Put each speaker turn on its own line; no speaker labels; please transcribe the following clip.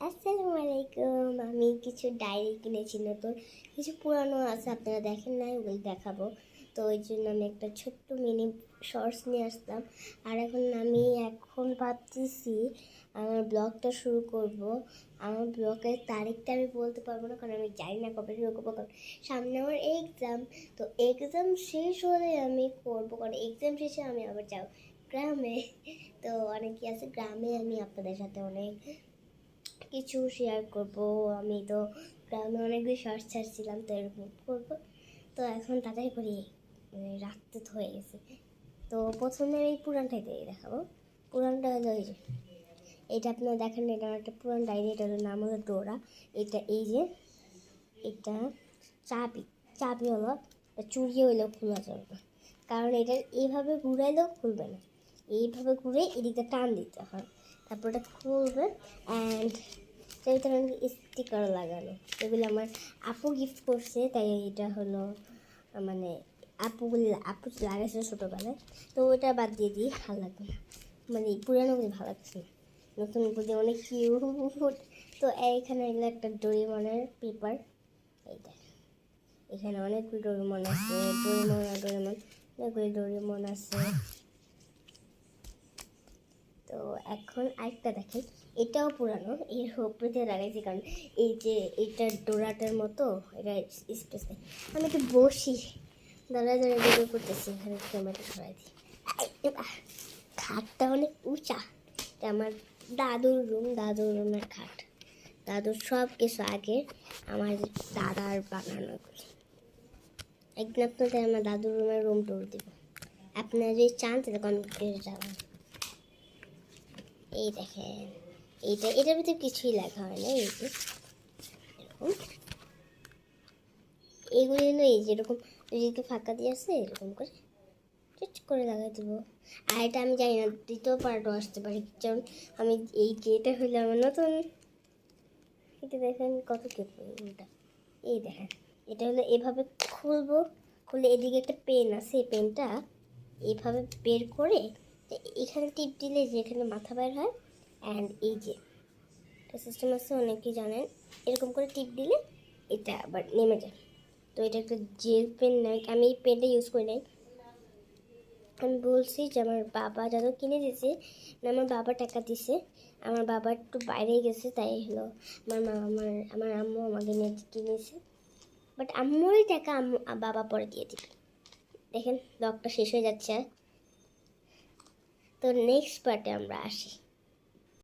আসসালামু আলাইকুম। আমি কিছু ডায়েরি কিনেছি নতুন, কিছু পুরানো আছে আপনারা দেখেন নাই, ওগুলো দেখাবো। তো ওই জন্য আমি একটা ছোট্ট মিনি শর্টস নিয়ে আসলাম। আর এখন ভাবতেছি আমার ব্লগটা শুরু করব। আমার ব্লগের তারিখটা আমি বলতে পারবো না, কারণ আমি জানি না কবে শুরু করবো, কারণ সামনে আমার এক্সাম। তো এক্সাম শেষ হলে আমি করবো, কারণ এক্সাম শেষে আমি আবার যাবো গ্রামে। তো অনেকই আছে গ্রামে, আমি আপনাদের সাথে অনেক কিছু শেয়ার করব। আমি তো গ্রামে অনেকগুলি শর্টস ছাড়ছিলাম, তো এরকম করবো। তো এখন তাড়াতাড়ি করি, রাত্রে তো হয়ে গেছে। তো প্রথমে আমি পুরানটাই দিয়ে দেখাবো। পুরানটা হলো এই যে এটা, আপনারা দেখেন, এটা একটা পুরান ডায়েরি। এটা হলো নাম হলো ডোরা। এটা এই যে এটা চাবি হলো, চুরি হইলেও খোলা যাবে না, কারণ এটা এইভাবে ঘুরাইলেও খুলবে না। এইভাবে ঘুরে এদিকটা টান দিতে হয়, তারপর এটা খুলবে। অ্যান্ড ভিতরে স্টিকার লাগানো, এগুলো আমার আপু গিফট করছে, তাই এটা হলো মানে আপু লাগাইছে ছোটোবেলায়। তো ওটা বাদ দিয়ে দিই, ভালো লাগবে না, মানে পুরানোগুলি ভালো লাগছে না, নতুনগুলি অনেক কিউট। তো এইখানে এগুলো একটা ডোরেমনের পেপার। এইটা এখানে অনেকগুলো ডোরেমন আছে, অনেকগুলি ডোরেমন আছে। তো এখন আরেকটা দেখেন, এটাও পুরানো, এর উপরে লাগাইছি, কারণ এই যে এইটা ডোরাটার মতো, এটা স্পেস নেই। আমি একটু বসি, দাঁড়ায় ভিডিও করতেছি, এখানে ক্যামেরাটা সরাই দিই। খাটটা অনেক উঁচা, এটা আমার দাদুর রুমের খাট। দাদুর সব কিছু আগে আমার দাদার বানানো। একদিন আপনাদের আমার দাদুর রুম টুর দিব, আপনারা যদি চান তাহলে কমেন্ট করে যাবেন। এই দেখেন, এটার ভিতরে কিছুই লেখা হয় না। এই যে এরকম, এইগুলি হলো এই যেরকম যদি ফাঁকা দিয়ে আসে, এরকম করে করে লাগাই দেবো। আর এটা আমি জানি না, দ্বিতীয় পার্টও আসতে পারে, কারণ আমি এটা হইলে আমার নতুন। এটা দেখেন কত কেটটা, এই দেখেন, এটা হলো এভাবে খুলে এদিকে একটা পেন আছে, এই পেনটা এইভাবে বের করে এখানে টিপ দিলে যে এখানে মাথা বের হয়। অ্যান্ড এই যে একটা সিস্টেম আছে, অনেকেই জানেন, এরকম করে টিপ দিলে এটা আবার নেমে যায়। তো এটা একটা জেল পেন নয়, আমি এই পেনটা ইউজ করি নাই। আমি বলছি যে আমার বাবা যাদের কিনে দিয়েছে, না আমার বাবা টাকা দিছে, আমার বাবা একটু বাইরে গেছে, তাই হলো আমার আম্মু আমাকে নিয়ে কিনেছে। বাট আম্মুরই টাকা বাবা পরে দিয়ে দিবে। দেখেন ব্লগটা শেষ হয়ে যাচ্ছে। তো নেক্সট পার্টে আমরা আসি।